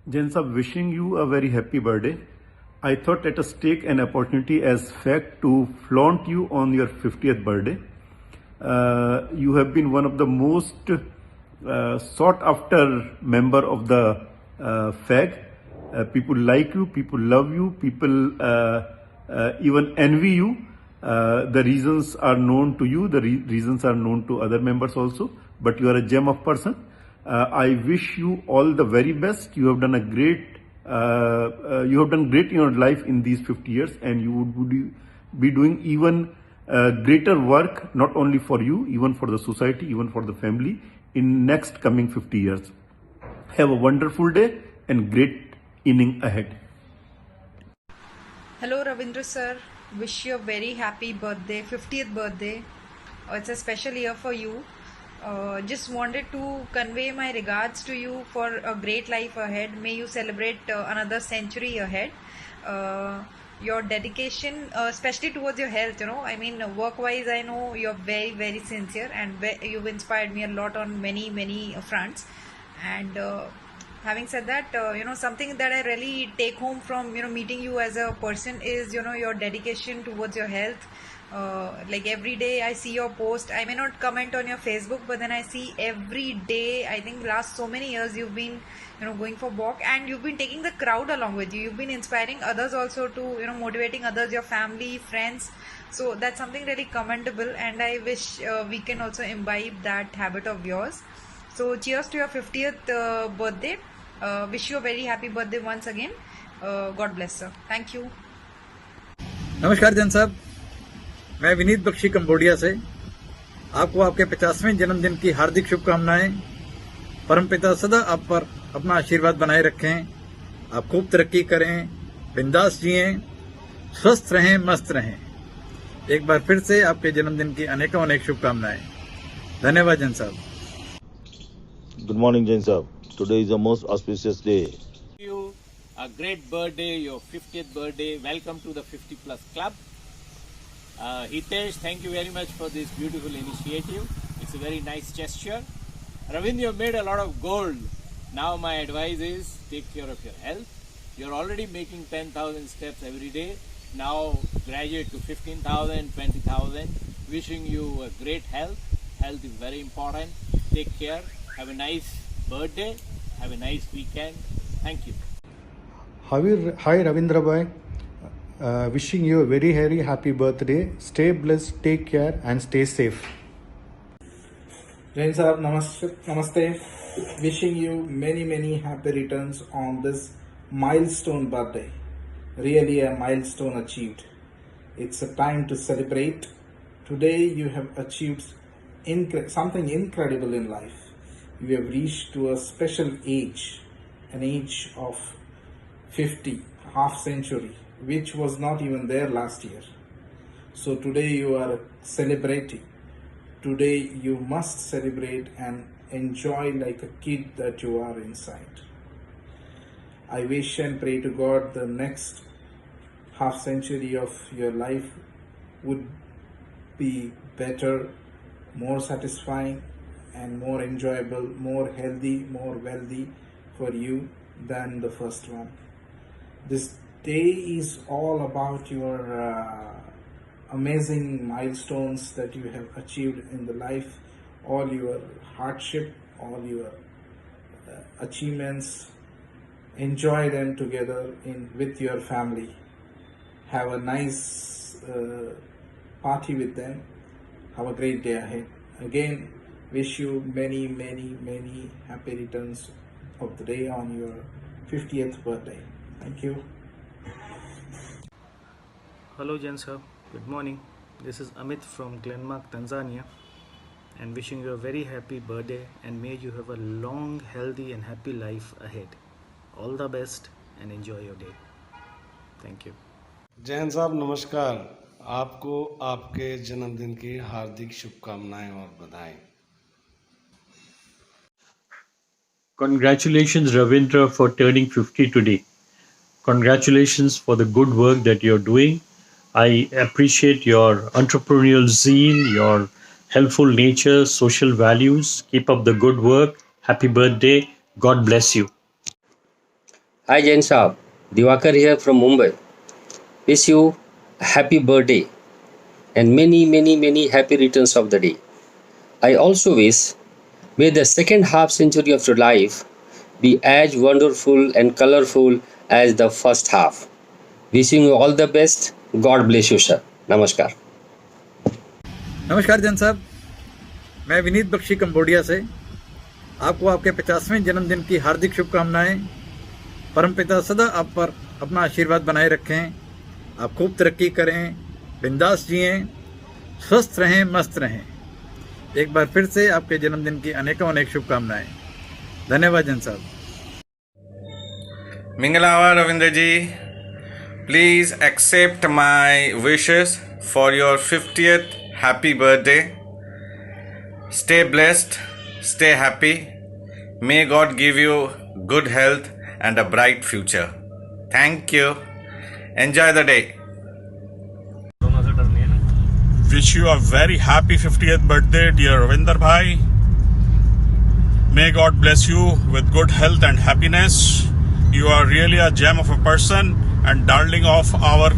Jens, wishing you a very happy birthday. I thought let us take an opportunity as fact to flaunt you on your 50th birthday. You have been one of the most sought after member of the FAG. People like you, people love you, people even envy you. The reasons are known to you, the reasons are known to other members also, but you are a gem of person. I wish you all the very best. You have done a great, you have done great in your life in these 50 years, and you would be doing even greater work, not only for you, even for the society, even for the family in next coming 50 years. Have a wonderful day and great inning ahead. Hello Ravindra sir, wish you a very happy birthday, 50th birthday. It's a special year for you. Just wanted to convey my regards to you for a great life ahead. May you celebrate another century ahead. Your dedication, especially towards your health, I mean, work wise, I know you're very, very sincere, and you've inspired me a lot on many, many fronts. And having said that, something that I really take home from meeting you as a person is your dedication towards your health. Like every day I see your post. I may not comment on your Facebook, but then I see every day. I think last so many years you've been going for walk, and you've been taking the crowd along with you. You've been inspiring others also to motivating others, your family, friends. So that's something really commendable, and I wish we can also imbibe that habit of yours. So cheers to your 50th birthday. Wish you a very happy birthday once again. God bless sir. Thank you. नमस्कार जन साहब, मैं Vineet Bakshi Cambodia से आपको आपके 50वें जन्मदिन की हार्दिक शुभकामनाएं। परमपिता सदा आप पर अपना आशीर्वाद बनाए रखें, आप खूब तरक्की करें, बिंदास जिएं, स्वस्थ रहें, मस्त रहें। एक बार फिर से आपके जन्मदिन की अनेकों अनेक शुभकामनाएं। धन्यवाद जन साहब। Good morning, Jain Sahab. Today is the most auspicious day. You a great birthday, your 50th birthday. Welcome to the 50 Plus Club. Hitesh, thank you very much for this beautiful initiative. It's a very nice gesture. Ravindra, you made a lot of gold. Now my advice is take care of your health. You're already making 10,000 steps every day. Now graduate to 15,000, 20,000. Wishing you a great health. Health is very important. Take care. Have a nice birthday. Have a nice weekend. Thank you. Hi Ravindra bhai, wishing you a very happy birthday. Stay blessed, take care and stay safe. Jain Sahab, namaste. Wishing you many happy returns on this milestone birthday. Really a milestone achieved. It's a time to celebrate. Today you have achieved something incredible in life. You have reached to a special age, an age of 50, half century, which was not even there last year. So today you are celebrating. Today you must celebrate and enjoy like a kid that you are inside. I wish and pray to God the next half century of your life would be better, more satisfying and more enjoyable, more healthy, more wealthy for you than the first one. This day is all about your amazing milestones that you have achieved in the life, all your hardship, all your achievements. Enjoy them together with your family. Have a nice party with them. Have a great day ahead. Again, wish you many happy returns of the day on your 50th birthday. Thank you. Hello Jen sir, good morning. This is Amit from Glenmark, Tanzania, and wishing you a very happy birthday and may you have a long, healthy and happy life ahead. All the best and enjoy your day. Thank you. Jain साहब नमस्कार, आपको आपके जन्मदिन की हार्दिक शुभकामनाएं और बधाई। Congratulations Ravindra for turning 50 today. Congratulations for the good work that you're doing. I appreciate your entrepreneurial zeal, your helpful nature, social values. Keep up the good work. Happy birthday. God bless you. Hi Jain Saab, Diwakar here from Mumbai. Wish you a happy birthday and many happy returns of the day. I also wish may the second half century of your life be as wonderful and colorful as the first half. Wishing you all the best. God bless you, sir. Namaskar. नमस्कार जन साहब, मैं Vineet Bakshi Cambodia से आपको आपके 50वें जन्मदिन की हार्दिक शुभकामनाएं। परमपिता सदा आप पर अपना आशीर्वाद बनाए रखें, आप खूब तरक्की करें, बिंदास जिएं, स्वस्थ रहें, मस्त रहें। एक बार फिर से आपके जन्मदिन की अनेक शुभकामनाएं। धन्यवाद जन साहब। Mingalawa Ravindra ji, please accept my wishes for your 50th happy birthday. Stay blessed, stay happy. May God give you good health and a bright future. Thank you. Enjoy the day. Wish you a very happy 50th birthday, dear Ravinder Bhai. May God bless you with good health and happiness. You are really a gem of a person and darling of our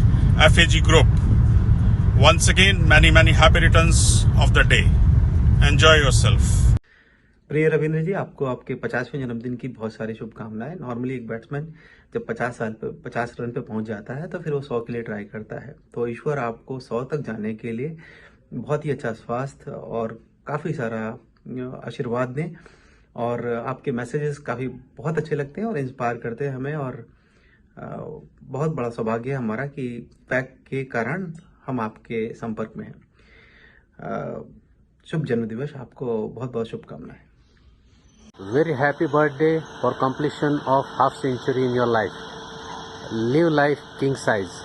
FAG group. Once again, many happy returns of the day. Enjoy yourself. प्रिय रविंद्र जी, आपको आपके 50वें जन्मदिन की बहुत सारी शुभकामनाएं। Normally एक batsman जब 50 रन पे पहुंच जाता है तो फिर वो 100 के लिए ट्राई करता है। तो ईश्वर आपको 100 तक जाने के लिए बहुत ही अच्छा स्वास्थ्य और काफ़ी सारा आशीर्वाद दें। और आपके मैसेजेस बहुत अच्छे लगते हैं और इंस्पायर करते हैं हमें। और बहुत बड़ा सौभाग्य है हमारा कि पैक के कारण हम आपके संपर्क में हैं। शुभ जन्मदिवस, आपको बहुत शुभकामनाएं। Very happy birthday for completion of half century in your life. Live life king size.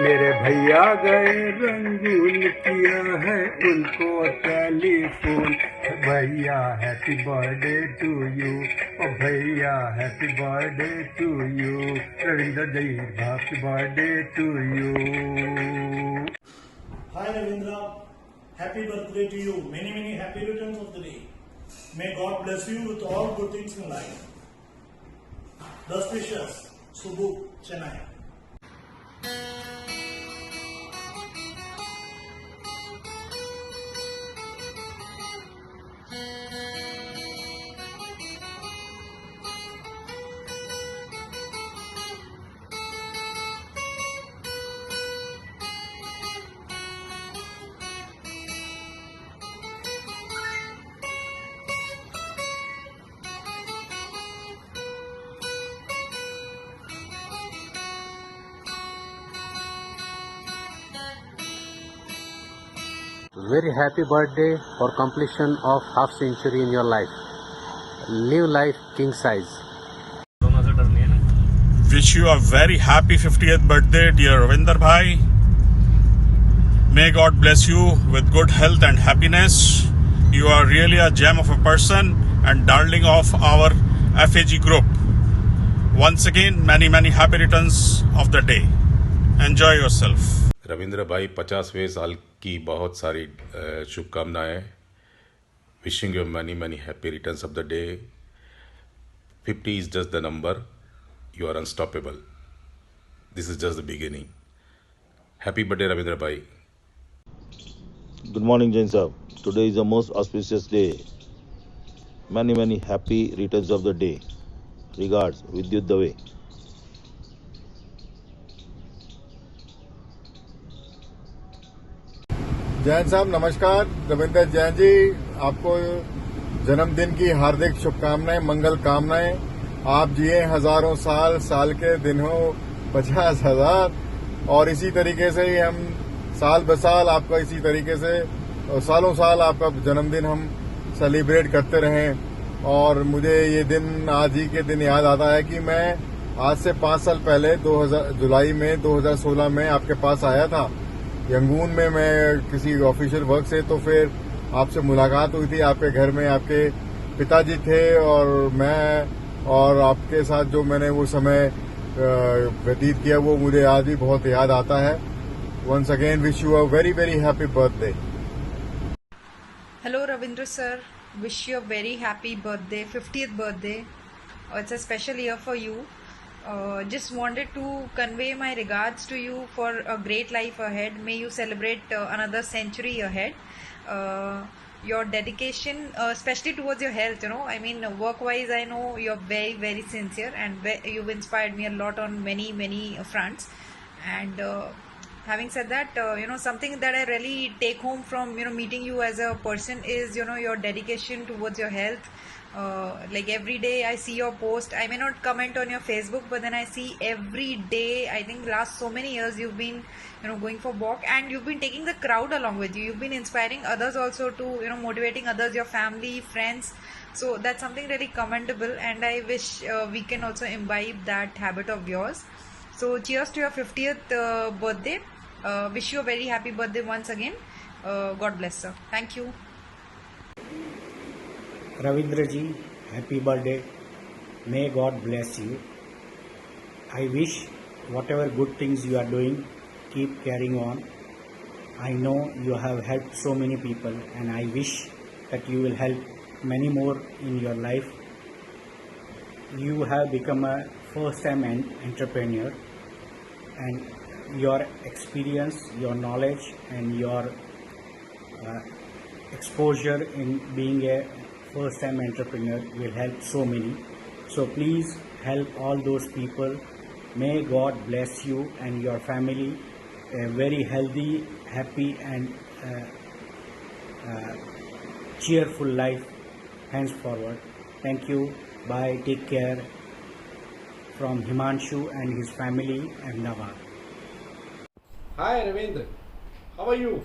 मेरे भैया गए रंगून किया है उनको टेलीफोन। भैया हैप्पी बर्थडे टू यू, ओ भैया happy birthday to you, Ravindra ji happy birthday to you. Hi Ravindra, happy birthday to you. Many happy returns of the day. May God bless you with all good things in life. Best wishes, Subbu, Chennai. Very happy birthday for completion of half century in your life. Live life king size. Wish you a very happy 50th birthday, dear Ravinder Bhai. May God bless you with good health and happiness. You are really a gem of a person and darling of our FAG group. Once again, many happy returns of the day. Enjoy yourself. Ravindra भाई 50वें साल की बहुत सारी शुभकामनाएं। Wishing you many happy returns of the day. 50 is just the number. You are unstoppable. This is just the beginning. Happy birthday, Ravindra bhai. Good morning, Jain Saab. Today is the most auspicious day. Many happy returns of the day. Regards, Vidyut Dave. Jain साहब नमस्कार। रविंदर जैन जी, आपको जन्मदिन की हार्दिक शुभकामनाएं, मंगल कामनाएं। आप जिए हजारों साल, साल के दिन हो 50,000, और इसी तरीके से ही हम साल ब साल आपका इसी तरीके से सालों साल आपका जन्मदिन हम सेलिब्रेट करते रहें। और मुझे ये दिन आज ही के दिन याद आता है कि मैं आज से 5 साल पहले जुलाई में 2016 में आपके पास आया था यंगून में, मैं किसी ऑफिशियल वर्क से। तो फिर आपसे मुलाकात हुई थी, आपके घर में आपके पिताजी थे और मैं, और आपके साथ जो मैंने वो समय व्यतीत किया वो मुझे आज भी बहुत याद आता है। Once again wish you a very very happy birthday. Hello Ravindra sir, wish you a very happy birthday, 50th birthday. It's a special year for you. Just wanted to convey my regards to you for a great life ahead. May you celebrate another century ahead. Your dedication, especially towards your health, I mean, work-wise, I know you're very, very sincere, and you've inspired me a lot on many, many fronts. And having said that, something that I really take home from, meeting you as a person is, your dedication towards your health. Like every day I see your post. I may not comment on your Facebook, but then I see every day, I think last so many years you've been, going for walk, and you've been taking the crowd along with you. You've been inspiring others also to, motivating others, your family, friends. So that's something really commendable, and I wish we can also imbibe that habit of yours. So cheers to your 50th birthday. Wish you a very happy birthday once again. God bless, sir. Thank you. Ravindra ji, happy birthday. May God bless you. I wish whatever good things you are doing, keep carrying on. I know you have helped so many people, and I wish that you will help many more in your life. You have become a first-time entrepreneur, and your experience, your knowledge, and your exposure in being a first-time entrepreneur will help so many. So please help all those people. May God bless you and your family a very healthy, happy, and cheerful life henceforward. Thank you. Bye. Take care. From Himanshu and his family, Ahmedabad. Hi Ravindra, how are you?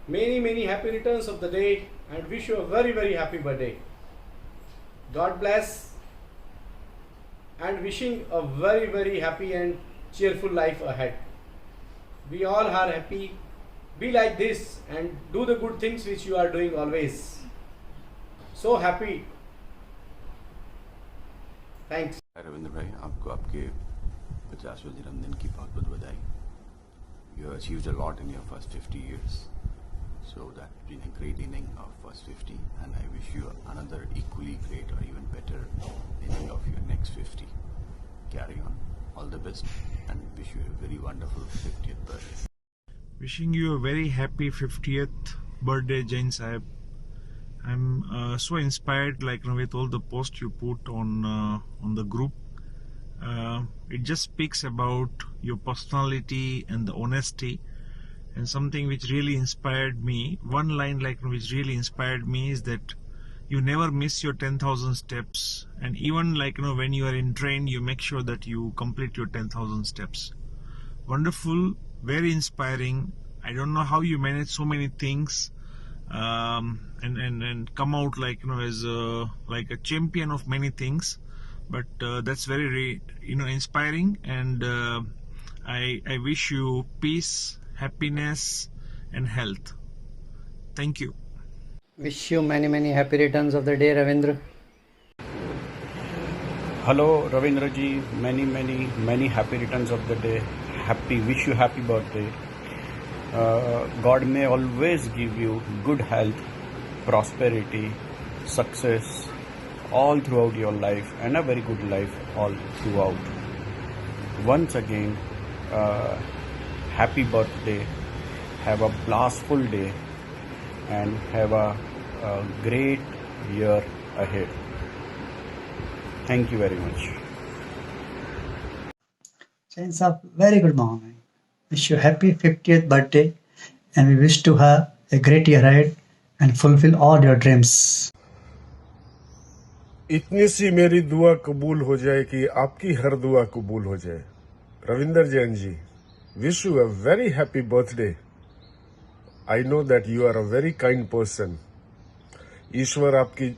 Many happy returns of the day, and wish you a very happy birthday. God bless, and wishing a very happy and cheerful life ahead. We all are happy. Be like this and do the good things which you are doing always. So happy. Thanks. Ravindra भाई, आपको आपके 50वें जन्मदिन की बहुत बहुत बधाई. You have achieved a lot in your first 50 years. So that's been a great inning of first 50, and I wish you another equally great or even better inning of your next 50. Carry on. All the best, and wish you a very wonderful 50th birthday. Wishing you a very happy 50th birthday, Jain Sahib. I'm so inspired, like with all the posts you put on the group. It just speaks about your personality and the honesty, and something which really inspired me. One line which really inspired me is that you never miss your 10,000 steps, and even when you are in train, you make sure that you complete your 10,000 steps. Wonderful, very inspiring. I don't know how you manage so many things and come out as a champion of many things, but that's very inspiring, and I wish you peace, happiness and health. Thank you. Wish you many happy returns of the day, Ravindra. Hello Ravindra ji, many happy returns of the day. Wish you happy birthday. God may always give you good health, prosperity, success all throughout your life, and a very good life all throughout. Once again, happy birthday. Have a blissful day and have a great year ahead. Thank you very much. Jain Sahib, very good morning. Wish you happy 50th birthday, and we wish to have a great year ahead and fulfill all your dreams. इतनी सी मेरी दुआ कबूल हो जाए कि आपकी हर दुआ कबूल हो जाए। Ravinder Jain ji, wish you a very happy birthday. I know that you are a very kind person. ईश्वर आपकी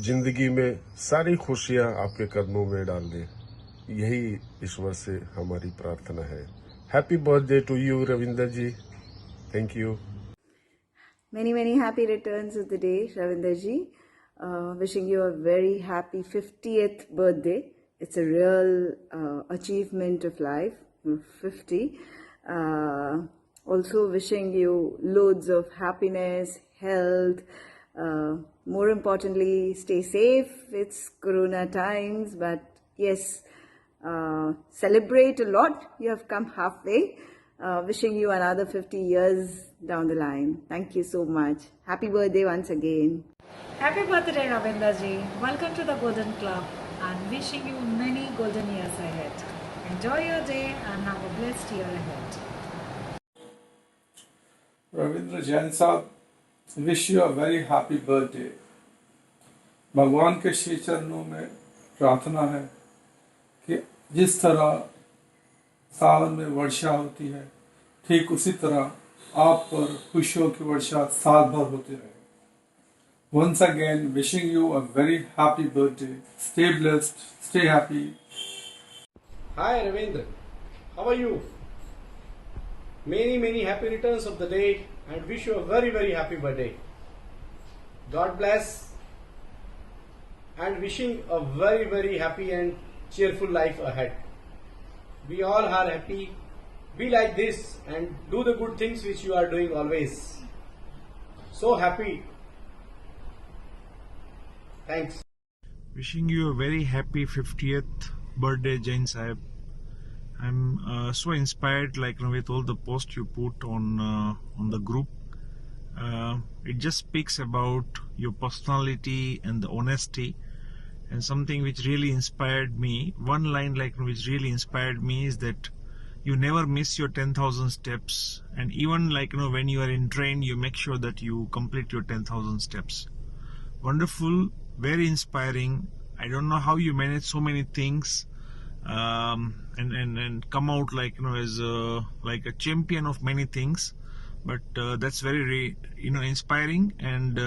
जिंदगी में सारी खुशियां आपके कदमों में डाल दे, यही ईश्वर से हमारी प्रार्थना है। Happy birthday to you Ravinder ji. Thank you. Many happy returns of the day, Ravinder ji. Wishing you a very happy 50th birthday. It's a real achievement of life, 50. Also wishing you loads of happiness, health. More importantly, stay safe. It's Corona times, but yes, celebrate a lot. You have come halfway. Wishing you another 50 years down the line. Thank you so much. Happy birthday once again. Happy birthday, Ravinder ji. Welcome to the Golden Club and wishing you many golden years ahead. Enjoy your day and have a blessed year ahead. Ravindra Jain sahab, wish you a very happy birthday. भगवान के श्री चरणों में प्रार्थना है कि जिस तरह सावन में वर्षा होती है, ठीक उसी तरह आप पर खुशियों की वर्षा साल भर होती रहे। Once again, wishing you a very happy birthday. Stay blessed, stay happy. Hi Ravindra, how are you? Many happy returns of the day and wish you a very happy birthday. God bless and wishing a very happy and cheerful life ahead. We all are happy. Be like this and do the good things which you are doing always. So happy. Thanks. Wishing you a very happy 50th birthday, Jain Sahib. I'm so inspired, like with all the posts you put on the group. It just speaks about your personality and the honesty. And something which really inspired me, one line which really inspired me is that you never miss your 10,000 steps, and even when you are in train, you make sure that you complete your 10,000 steps. Wonderful, very inspiring. I don't know how you manage so many things and come out as a champion of many things, but that's very inspiring, and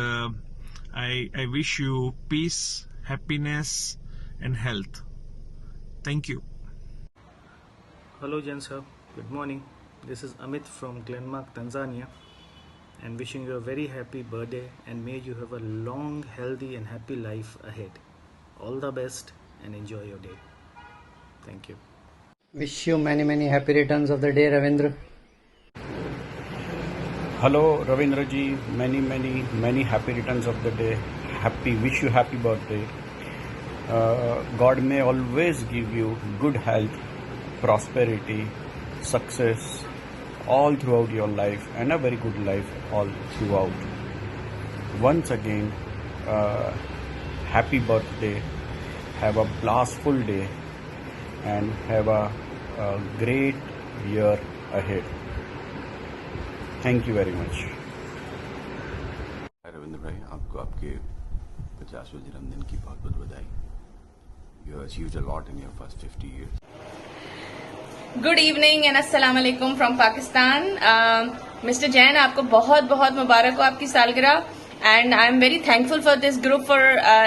I wish you peace, happiness and health. Thank you. Hello Jen sir, good morning. This is Amit from Glenmark, Tanzania, and wishing you a very happy birthday and may you have a long, healthy and happy life ahead. All the best and enjoy your day. Thank you. Wish you many happy returns of the day, Ravindra. Hello Ravindra ji, many happy returns of the day. Wish you happy birthday. God may always give you good health, prosperity, success all throughout your life, and a very good life all throughout. Once again, happy birthday. Have a blissful day and have a great year ahead. Thank you very much. Ravindra भाई, आपको आपके 50वें जन्मदिन की बहुत बहुत बधाई। You have achieved a lot in your first 50 years. Good evening and अस्सलाम वालेकुम फ्रॉम पाकिस्तान। मिस्टर जैन, आपको बहुत बहुत मुबारक हो आपकी सालगिरह, and I am very thankful for this group for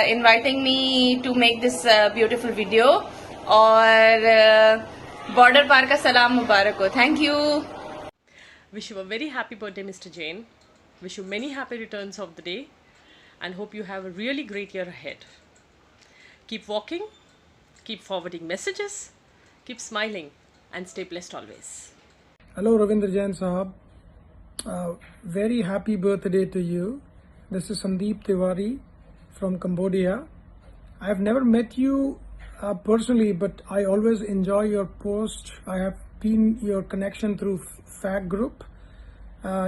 inviting me to make this beautiful video. और बॉर्डर पार का सलाम मुबारक हो। Thank you. Wish you a very happy birthday, Mr. Jain. Wish you many happy returns of the day and hope you have a really great year ahead. Keep walking, keep forwarding messages, keep smiling and stay blessed always. Hello Ravindra Jain Sahab. Very happy birthday to you. This is Sandeep Tiwari from Cambodia. I have never met you personally, but I always enjoy your posts. I have been your connection through FAC group.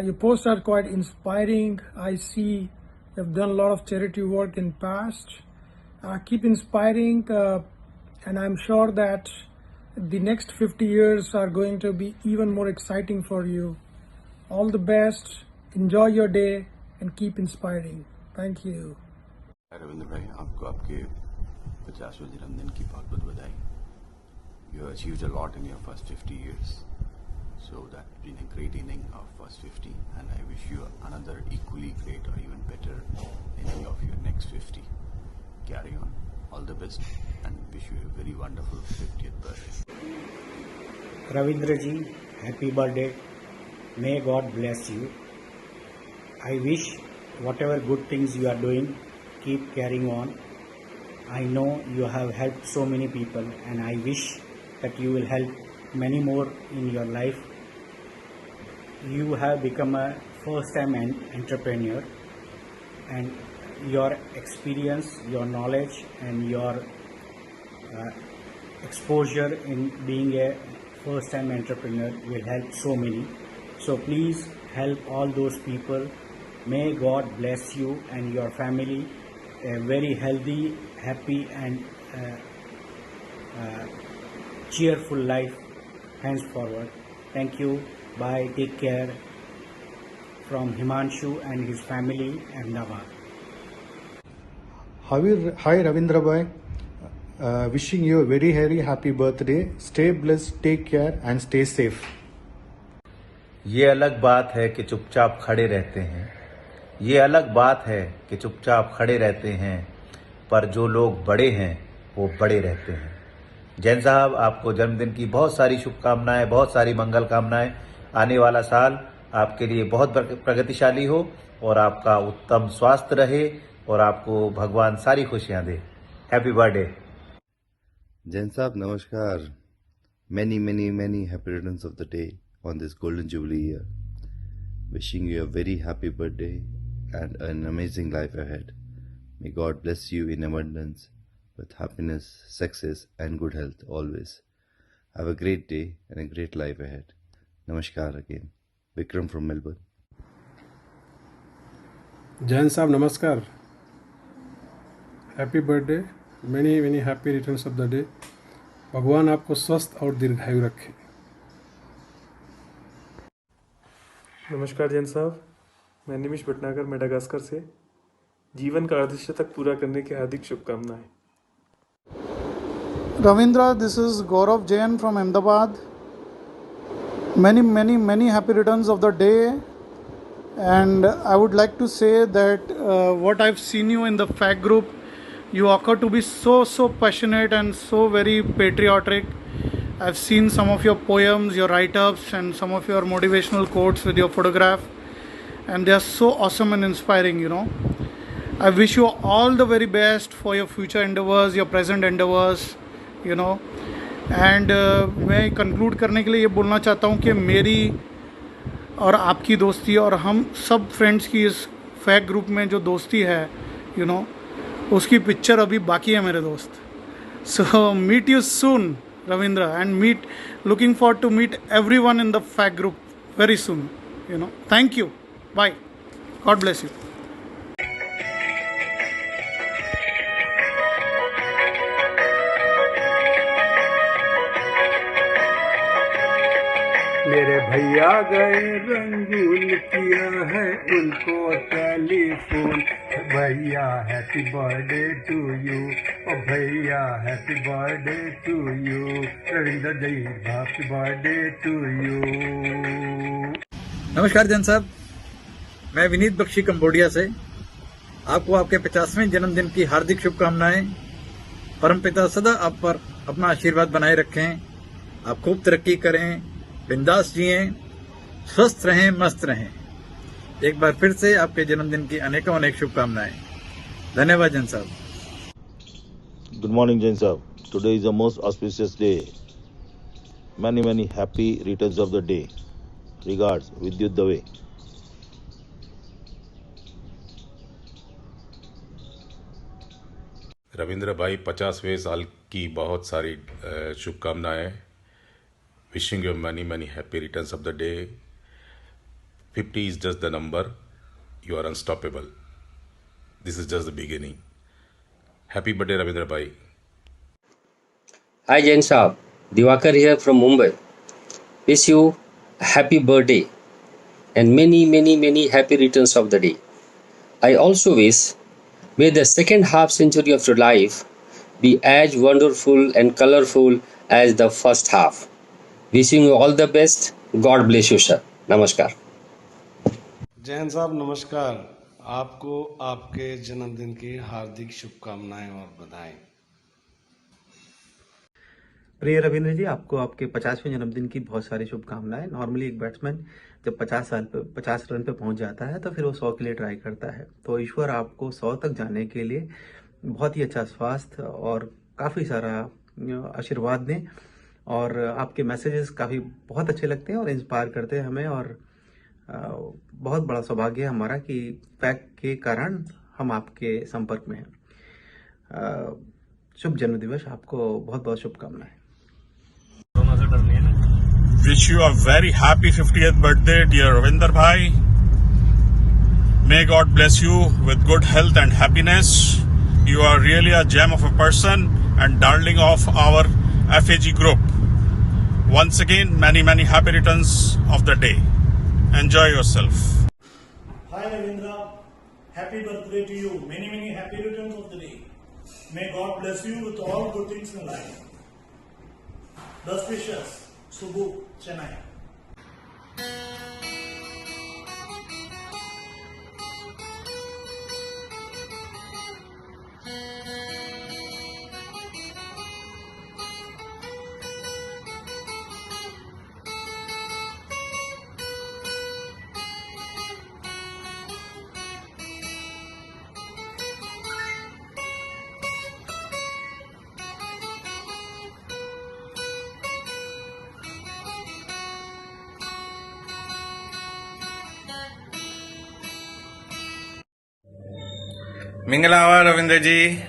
Your posts are quite inspiring. I see you have done a lot of charity work in past. Keep inspiring, and I'm sure that the next 50 years are going to be even more exciting for you. All the best. Enjoy your day and keep inspiring. Thank you. Ravindra भाई, आपको आपके 50वें जन्मदिन की बहुत बहुत बधाई. You have achieved a lot in your first 50 years. So that's been a great inning of first 50, and I wish you another equally great or even better inning of your next 50. Carry on. All the best, and wish you a very wonderful 50th birthday. Ravindra ji, happy birthday. May God bless you. I wish whatever good things you are doing, keep carrying on. I know you have helped so many people, and I wish that you will help many more in your life. You have become a first-time entrepreneur, and your experience, your knowledge, and your exposure in being a first-time entrepreneur will help so many. So please help all those people. May God bless you and your family a very healthy, happy, and cheerful life henceforward. Thank you. Bye. Take care. From Himanshu and his family, Ahmedabad. Hi Ravindra bhai, wishing you a very happy birthday. Stay blessed, take care and stay safe. ये अलग बात है कि चुपचाप खड़े रहते हैं. ये अलग बात है कि चुपचाप खड़े रहते हैं, पर जो लोग बड़े हैं वो बड़े रहते हैं. जैन साहब, आपको जन्मदिन की बहुत सारी शुभकामनाएं, बहुत सारी मंगल कामनाएं. आने वाला साल आपके लिए बहुत प्रगतिशाली हो और आपका उत्तम स्वास्थ्य रहे और आपको भगवान सारी खुशियां दे. Happy birthday. जैन साहब नमस्कार. Many happy returns of the day on this golden jubilee year. Wishing you a very happy birthday and an amazing life ahead. May God bless you in abundance with happiness, success and good health always. Have a great day and a great life ahead. Namaskar again. Vikram from Melbourne. Jain साहब नमस्कार. Happy birthday. Many happy returns of the day. भगवान आपको स्वस्थ और दीर्घायु रखे. नमस्कार जैन साहब, मैं निमिष भटनागर मेडागास्कर से. जीवन का अर्धशतक पूरा करने की हार्दिक शुभकामनाएं. Ravindra, this is Gaurav Jain from Ahmedabad. Many happy returns of the day, and I would like to say that what I've seen you in the FAC group, you occur to be so passionate and so very patriotic. I've seen some of your poems, your write-ups, and some of your motivational quotes with your photograph, and they are so awesome and inspiring, you know. I wish you all the very best for your future endeavors, your present endeavors, you know. And मैं conclude करने के लिए ये बोलना चाहता हूँ कि मेरी और आपकी दोस्ती और हम सब फ्रेंड्स की इस फैक ग्रुप में जो दोस्ती है, यू नो, उसकी पिक्चर अभी बाकी है मेरे दोस्त. So meet you soon Ravindra, and looking forward to meet everyone in the fac group very soon, you know. Thank you. Bye. God bless you. मेरे भैया गए रंगून किया है उनको टेलीफोन. भैया हैप्पी बर्थडे टू यू. ओ भैया happy birthday to you. Ravindra ji happy birthday to you. नमस्कार जैन साहब, मैं विनीत बख्शी कंबोडिया से. आपको आपके 50वें जन्मदिन की हार्दिक शुभकामनाएं. परमपिता सदा आप पर अपना आशीर्वाद बनाए रखें. आप खूब तरक्की करें, बिंदास जिएं, स्वस्थ रहें, मस्त रहें. एक बार फिर से आपके जन्मदिन की अनेक शुभकामनाएं. धन्यवाद जैन साहब. Good morning, Jain Sahab. Today is the most auspicious day. Many happy returns of the day. Regards, Vidyut Dave. Ravindra भाई 50वें साल की बहुत सारी शुभकामनाएं. Wishing you many happy returns of the day. 50 is just the number. You are unstoppable. This is just the beginning. Happy birthday, Ravindra Bhai. Hi Jain Saab, Diwakar here from Mumbai. Wish you a happy birthday and many happy returns of the day. I also wish may the second half century of your life be as wonderful and colorful as the first half. Wishing you all the best. God bless you, sir. Namaskar. Jain साहब नमस्कार। आपको आपके जन्मदिन की हार्दिक शुभकामनाएं और बधाई। प्रिय रविंद्र जी, आपको आपके 50वें जन्मदिन की बहुत सारी शुभकामनाएं। नॉर्मली एक बैट्समैन जब 50 रन पे पहुंच जाता है तो फिर वो 100 के लिए ट्राई करता है। तो ईश्वर आपको 100 तक जाने के लिए बहुत ही अच्छा स्वास्थ्य और काफ़ी सारा आशीर्वाद दें। और आपके मैसेजेस काफ़ी बहुत अच्छे लगते हैं और इंस्पायर करते हैं हमें। और बहुत बड़ा सौभाग्य है हमारा कि फैक्ट के कारण हम आपके संपर्क में हैं। शुभ जन्मदिवस, आपको बहुत बहुत शुभकामनाएं। Wish you a very happy 50th birthday, dear Ravinder Bhai. May God bless you with good health and happiness. You are really a gem of a person and darling of our FAG group. Once again, many happy returns of the day. Enjoy yourself. Hi Ravindra, happy birthday to you. Many happy returns of the day. May God bless you with all good things in life. Best wishes, Subbu, Chennai. Mingalawa Ravinder ji,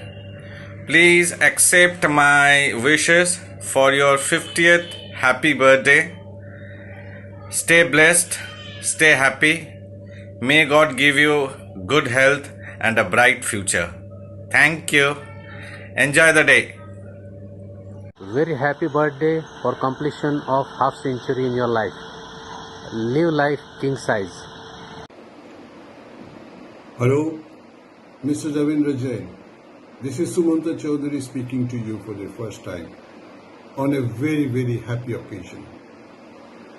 please accept my wishes for your 50th happy birthday. Stay blessed, stay happy. May God give you good health and a bright future. Thank you. Enjoy the day. Very happy birthday for completion of half century in your life. Live life king size. Hello, Mr. Ravindra Jain. This is Sumanta Chaudhary speaking to you for the first time on a very happy occasion.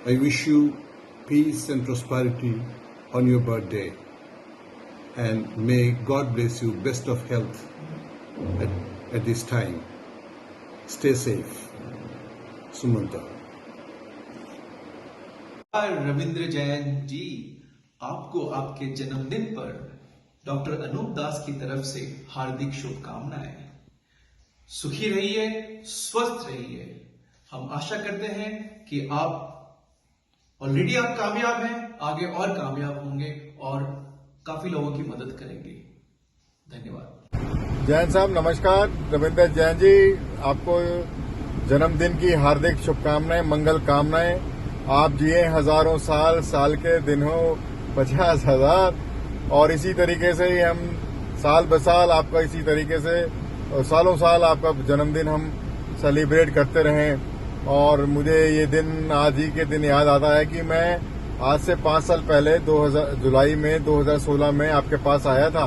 I wish you peace and prosperity on your birthday, and may God bless you best of health at this time. Stay safe. Sumanta. Ravindra Jain ji, आपको आपके जन्मदिन पर doctor Anoop दास की तरफ से हार्दिक शुभकामनाएं। सुखी रहिए, स्वस्थ रहिए। हम आशा करते हैं कि आप ऑलरेडी कामयाब हैं, आगे और कामयाब होंगे और काफी लोगों की मदद करेंगे। धन्यवाद। जैन साहब नमस्कार। रविंद्र जैन जी, आपको जन्मदिन की हार्दिक शुभकामनाएं, मंगल कामनाएं। आप जिए हजारों साल के दिन हो 50,000, और इसी तरीके से ही हम साल बसाल आपका इसी तरीके से सालों साल आपका जन्मदिन हम सेलिब्रेट करते रहें। और मुझे ये दिन आज ही के दिन याद आता है कि मैं आज से 5 साल पहले जुलाई में 2016 में आपके पास आया था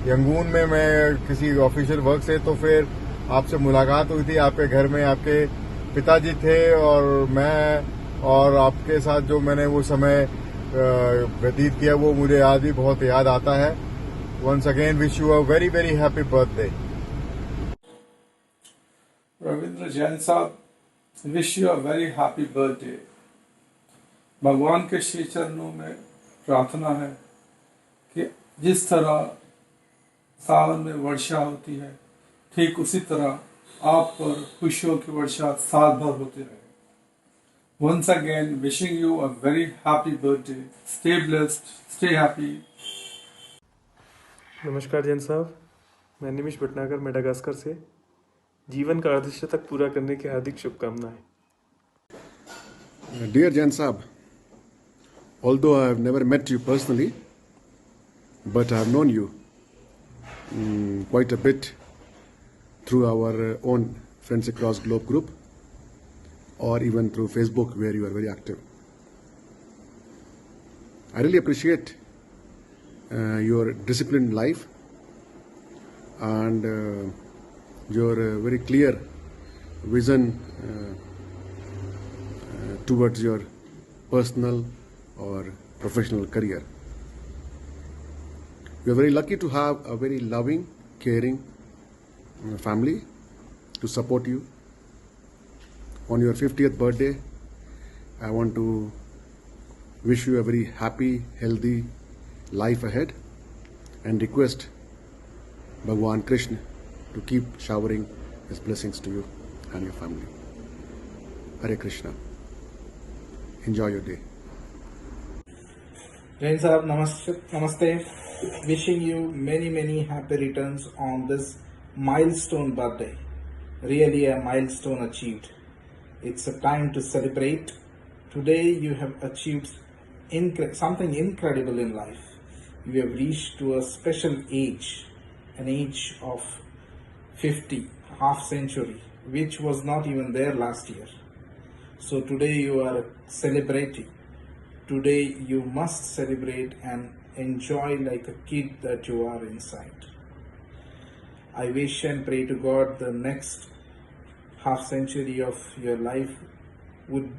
यंगून में, मैं किसी ऑफिशियल वर्क से। तो फिर आपसे मुलाकात हुई थी, आपके घर में आपके पिताजी थे और मैं, और आपके साथ जो मैंने वो समय व्यतीत किया वो मुझे आज भी बहुत याद आता है। Once again wish you a very happy birthday. Ravindra Jain sahab, wish you a very happy birthday. भगवान के श्री चरणों में प्रार्थना है कि जिस तरह सावन में वर्षा होती है, ठीक उसी तरह आप पर खुशियों की वर्षा साल भर होती रहे। Once again, wishing you a very happy birthday. Stay blessed, stay happy. नमस्कार जैन साहब, मैं निमिष भटनागर मेडागास्कर से जीवन का अर्धशतक पूरा करने की हार्दिक शुभकामनाएं। Dear Jain Saab, although I have never met you personally, but I have known you quite a bit through our own Friends Across Globe group, or even through Facebook, where you are very active. I really appreciate your disciplined life and your very clear vision towards your personal or professional career. We are very lucky to have a very loving, caring family to support you. On your 50th birthday, I want to wish you a very happy, healthy life ahead and request Bhagwan Krishna to keep showering his blessings to you and your family. Hare Krishna. Enjoy your day. Jain Sahab, namaste. Wishing you many happy returns on this milestone birthday. Really a milestone achieved. It's a time to celebrate. Today you have achieved something incredible in life. You have reached to a special age, an age of 50, half century, which was not even there last year. So today you are celebrating. Today you must celebrate and enjoy like a kid that you are inside. I wish and pray to God the next half century of your life would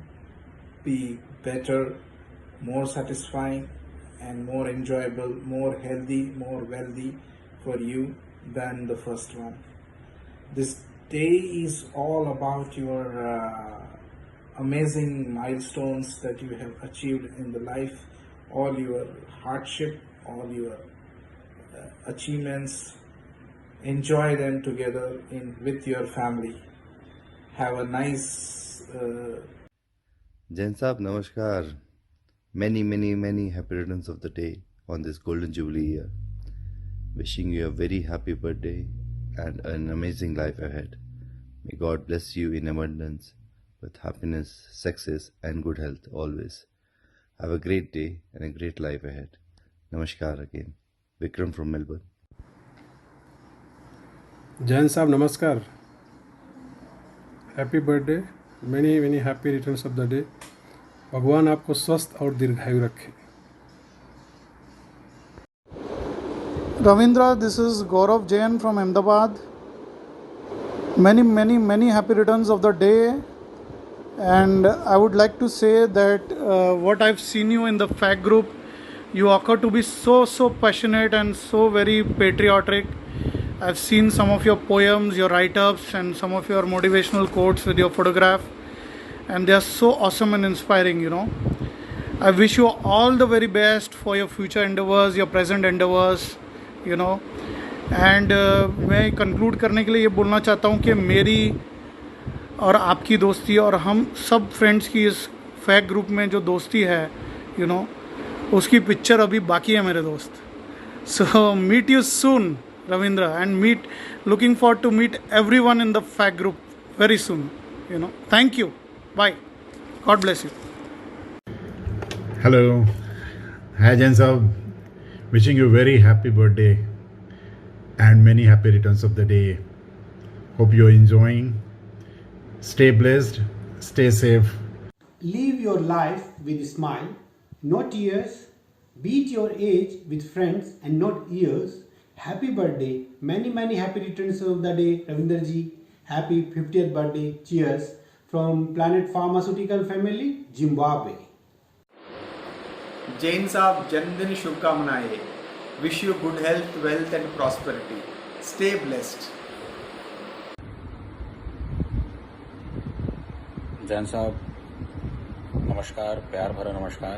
be better, more satisfying and more enjoyable, more healthy, more wealthy for you than the first one. This day is all about your amazing milestones that you have achieved in the life, all your hardship, all your achievements. Enjoy them together with your family. Have a nice Jain Sahab, Namaskar. Many happy returns of the day on this Golden Jubilee year. Wishing you a very happy birthday and an amazing life ahead. May God bless you in abundance with happiness, success and good health always. Have a great day and a great life ahead. Namaskar again. Vikram from Melbourne. Jain साहब नमस्कार. Happy birthday. Many happy returns of the day. भगवान आपको स्वस्थ और दीर्घायु रखे. Ravindra, this is Gaurav Jain from Ahmedabad. Many happy returns of the day. And I would like to say that what I've seen you in the FAC group, you occur to be so passionate and so very patriotic. I've seen some of your poems, your write-ups and some of your motivational quotes with your photograph, and they are so awesome and inspiring, you know. I wish you all the very best for your future endeavors, your present endeavors, you know. And मैं conclude करने के लिए ये बोलना चाहता हूँ कि मेरी और आपकी दोस्ती और हम सब फ्रेंड्स की इस फैक ग्रुप में जो दोस्ती है, you know, उसकी पिक्चर अभी बाकी है मेरे दोस्त. So meet you soon, Ravindra, and looking forward to meet everyone in the FAC group very soon, you know. Thank you. Bye. God bless you. Hello. Hi Jain Sahab. Wishing you a very happy birthday and many happy returns of the day. Hope you're enjoying. Stay blessed. Stay safe. Live your life with a smile, not tears. Beat your age with friends and not years. Happy birthday. Many happy returns of the day, Ravindra ji. Happy 50th birthday. Cheers. From Planet Pharmaceutical Family, Zimbabwe. Jain साहब जन्मदिन शुभकामनाएं. Wish you good health, wealth and prosperity. Stay blessed. Jain साहब नमस्कार, प्यार भरा नमस्कार.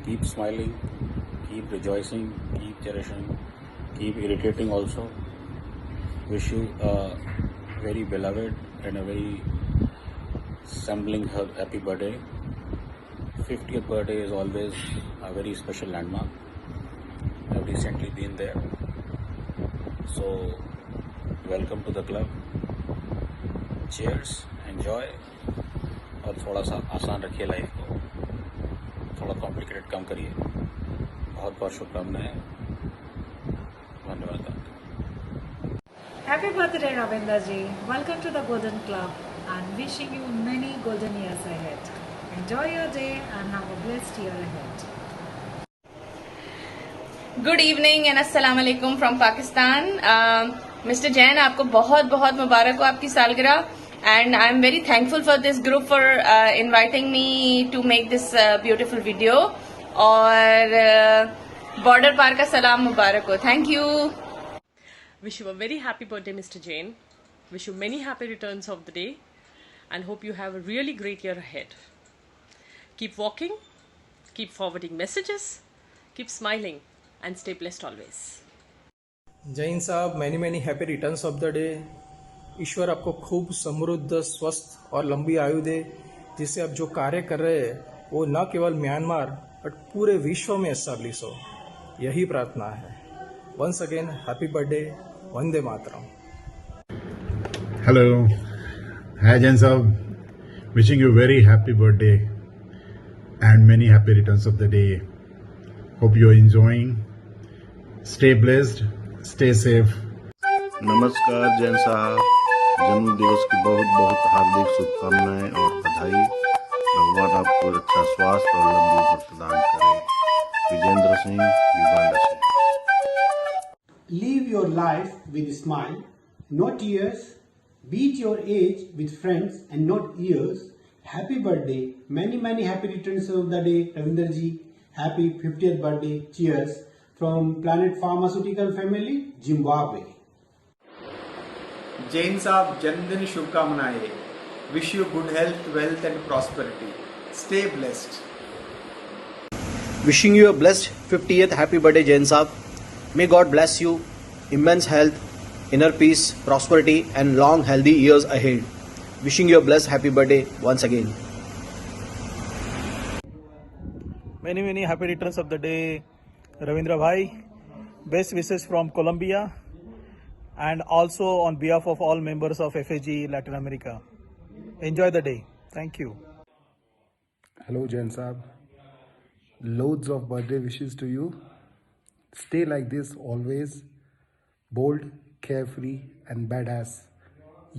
Keep smiling, keep rejoicing, keep cherishing, keep irritating also. Wish you a very beloved and a very resembling happy birthday. 50th birthday is always a very special landmark. I've recently been there. So, welcome to the club. Cheers, enjoy. और थोड़ा सा आसान रखिए life को, थोड़ा complicated कम करिए. बहुत बहुत शुभकामनाएं. धन्यवाद. Happy birthday, Ravindra ji. Welcome to the Golden Club and wishing you many golden years ahead. Enjoy your day and have a blessed year ahead. Good evening and Assalamu alaikum from Pakistan. Mister Jain, आपको बहुत बहुत मुबारक हो आपकी सालगिरह and I am very thankful for this group for inviting me to make this beautiful video और border पार का सलाम मुबारक हो. Thank you. Wish you a very happy birthday, Mr. Jain. Wish you many happy returns of the day and hope you have a really great year ahead. Keep walking, keep forwarding messages, keep smiling and stay blessed always. Jain sahab many happy returns of the day. ईश्वर आपको खूब समृद्ध, स्वस्थ और लंबी आयु दे, जिससे आप जो कार्य कर रहे हैं वो न केवल म्यांमार बट पूरे विश्व में एस्टैब्लिश हो. यही प्रार्थना है. Once again happy birthday. Vande Mataram. Hello. Hi Jain Sahab. Wishing you very happy birthday and many happy returns of the day. Hope you're enjoying. Stay blessed. Stay safe. नमस्कार जैन साहब, जन्म दिवस की बहुत बहुत हार्दिक शुभकामनाएं और बधाई. भगवान आपको अच्छा स्वास्थ्य और लंबी उम्र प्रदान करे. विजेंद्र सिंह, युगांडा से. Live your life with a smile, not years. Beat your age with friends and not years. Happy birthday. Many happy returns of the day, Ravinder ji. Happy 50th birthday. Cheers. From Planet Pharmaceutical Family, Zimbabwe. Jain साहब जन्मदिन शुभकामनाएं. Wish you good health, wealth and prosperity. Stay blessed. Wishing you a blessed 50th happy birthday, Jain Saab. May God bless you, immense health, inner peace, prosperity, and long healthy years ahead. Wishing you a blessed happy birthday once again. Many happy returns of the day, Ravindra Bhai. Best wishes from Colombia and also on behalf of all members of FAG Latin America. Enjoy the day. Thank you. Hello Jain Saab. Loads of birthday wishes to you. Stay like this always. Bold, carefree and badass.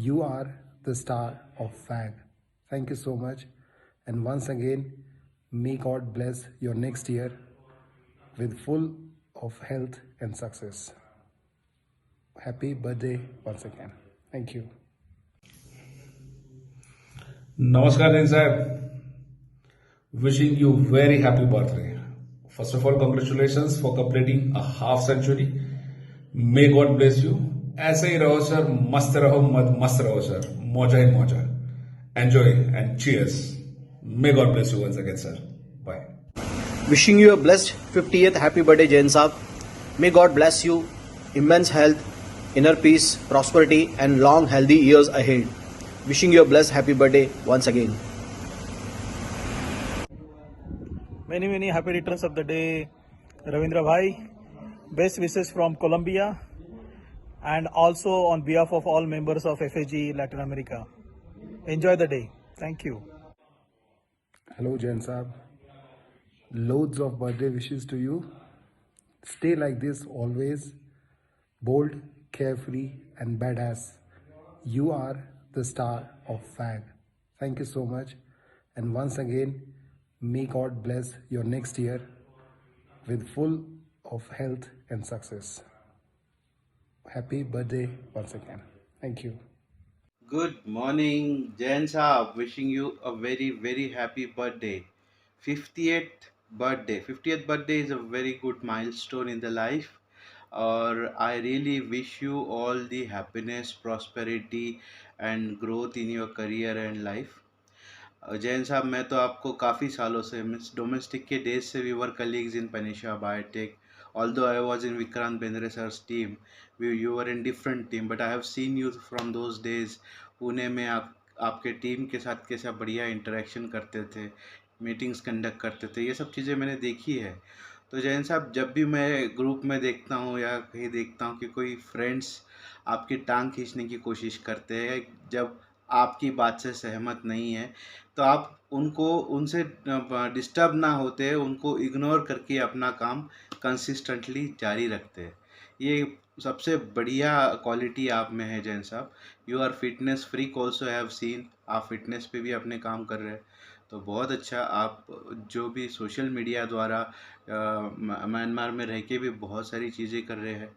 You are the star of FAG. Thank you so much. And once again, may God bless your next year with full of health and success. Happy birthday once again. Thank you. Namaskar Jain Sahib. Wishing you very happy birthday. First of all, congratulations for completing a half century. May God bless you. ऐसे ही रहो sir, मस्त रहो, मस्त रहो sir, मौजा ही मौजा. Enjoy and cheers. May God bless you once again, sir. Bye. Wishing you a blessed 50th happy birthday, Jain Saab. May God bless you, immense health, inner peace, prosperity, and long healthy years ahead. Wishing you a blessed happy birthday once again. Many happy returns of the day, Ravindra Bhai. Best wishes from Colombia and also on behalf of all members of FAG Latin America. Enjoy the day. Thank you. Hello Jain Saab. Loads of birthday wishes to you. Stay like this always. Bold, carefree and badass. You are the star of FAG. Thank you so much. And once again, may God bless your next year with full of health and success. Happy birthday once again. Thank you. Good morning, Jain Saab. Wishing you a very happy birthday. 50th birthday. 50th birthday is a very good milestone in the life. Or I really wish you all the happiness, prosperity and growth in your career and life. Jain साहब, मैं तो आपको काफ़ी सालों से miss domestic के days से we were colleagues in Panacea Biotec. Although I was in Vikrant Bendre sir's team, you were in different team, but I have seen you from those days. Pune में आपके टीम के साथ कैसा बढ़िया interaction करते थे, मीटिंग्स कंडक्ट करते थे, ये सब चीज़ें मैंने देखी है. तो जैन साहब, जब भी मैं ग्रुप में देखता हूँ या कहीं देखता हूँ कि कोई फ्रेंड्स आपकी टांग खींचने की कोशिश करते हैं, जब आपकी बात से सहमत नहीं है तो आप उनसे डिस्टर्ब ना होते, उनको इग्नोर करके अपना काम कंसिस्टेंटली जारी रखते हैं. ये सबसे बढ़िया क्वालिटी आप में है Jain sahab. You are fitness freak also, I have seen. आप फिटनेस पे भी अपने काम कर रहे हैं, तो बहुत अच्छा. आप जो भी सोशल मीडिया द्वारा म्यांमार में रह के भी बहुत सारी चीज़ें कर रहे हैं,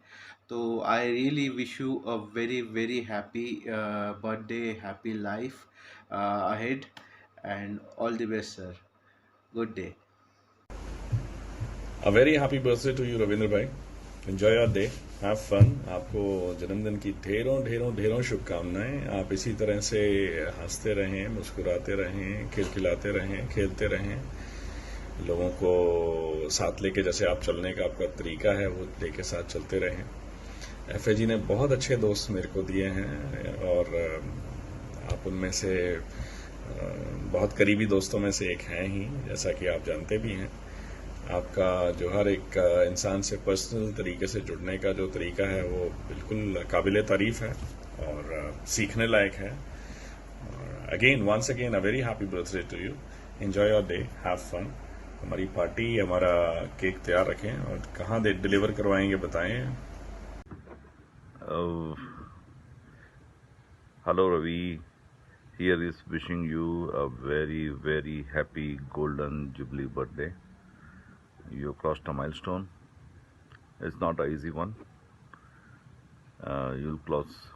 So I really wish you a very very happy birthday, happy life ahead, and all the best, sir. Good day. A very happy birthday to you, Ravindra bhai. Enjoy your day. Have fun. आपको जन्मदिन की ढेरों ढेरों ढेरों शुभकामनाएं. आप इसी तरह से हंसते रहें, मुस्कुराते रहें, खिलखिलाते रहें, खेलते रहें. लोगों को साथ लेके, जैसे आप चलने का आपका तरीका है, वो लेके साथ चलते रहें. FAG ने बहुत अच्छे दोस्त मेरे को दिए हैं और आप उनमें से बहुत करीबी दोस्तों में से एक हैं ही, जैसा कि आप जानते भी हैं. आपका जो हर एक इंसान से पर्सनल तरीके से जुड़ने का जो तरीका है वो बिल्कुल काबिल तारीफ है और सीखने लायक है. Once again a very happy birthday to you. Enjoy your day, have fun. हमारी पार्टी, हमारा केक तैयार रखें और कहाँ डिलीवर करवाएंगे बताएं. Hello Ravi, here is wishing you a very very happy golden jubilee birthday. You crossed a milestone. It's not an easy one. You'll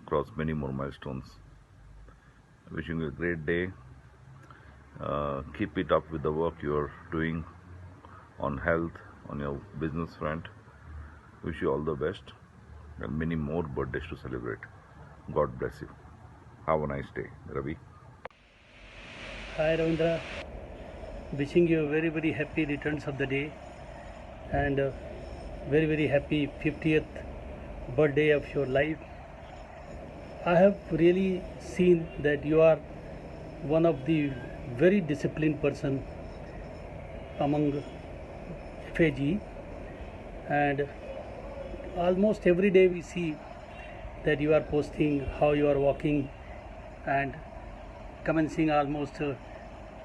cross many more milestones. Wishing you a great day. Keep it up with the work you're doing on health, on your business front. Wish you all the best and many more birthdays to celebrate. God bless you. Have a nice day, Ravi. Hi Ravindra, wishing you a very very happy returns of the day and very very happy 50th birthday of your life. I have really seen that you are one of the very disciplined person among FAG, and almost every day we see that you are posting how you are walking and commencing almost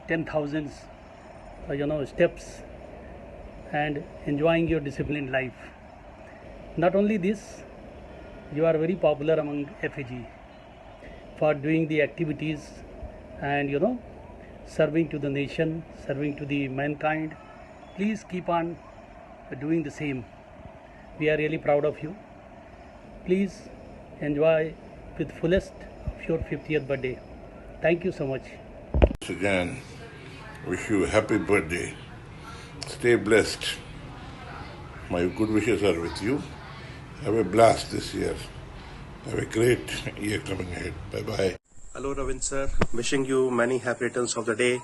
10,000 steps and enjoying your disciplined life. Not only this, you are very popular among FAG for doing the activities and serving to the nation, serving to the mankind. Please keep on doing the same. We are really proud of you. Please enjoy with fullest of your 50th birthday. Thank you so much. Once again, wish you a happy birthday. Stay blessed. My good wishes are with you. Have a blast this year. Have a great year coming ahead. Bye-bye. Hello Ravindra sir, wishing you many happy returns of the day.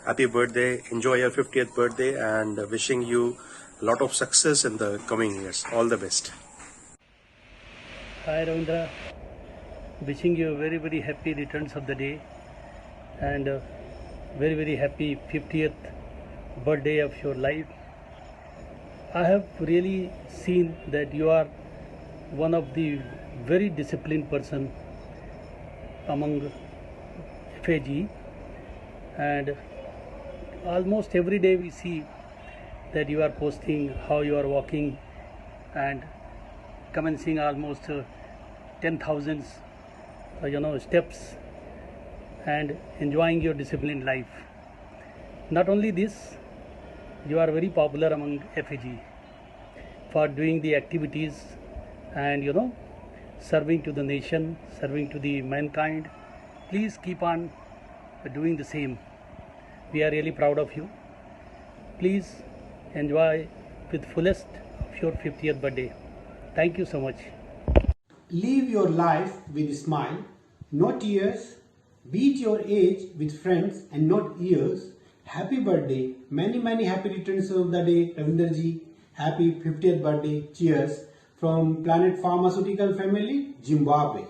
Happy birthday, enjoy your 50th birthday and wishing you a lot of success in the coming years. All the best. Hi Ravindra, wishing you a very very happy returns of the day and very very happy 50th birthday of your life. I have really seen that you are one of the very disciplined person among FAG, and almost every day we see that you are posting how you are walking and commencing almost 10,000 steps and enjoying your disciplined life. Not only this, you are very popular among FAG for doing the activities and serving to the nation, serving to the mankind. Please keep on doing the same. We are really proud of you. Please enjoy with fullest of your 50th birthday. Thank you so much. Live your life with a smile, no tears. Beat your age with friends and not years. Happy birthday. Many happy returns of the day, Ravindra ji. Happy 50th birthday. Cheers from Planet Pharmaceutical Family, Zimbabwe.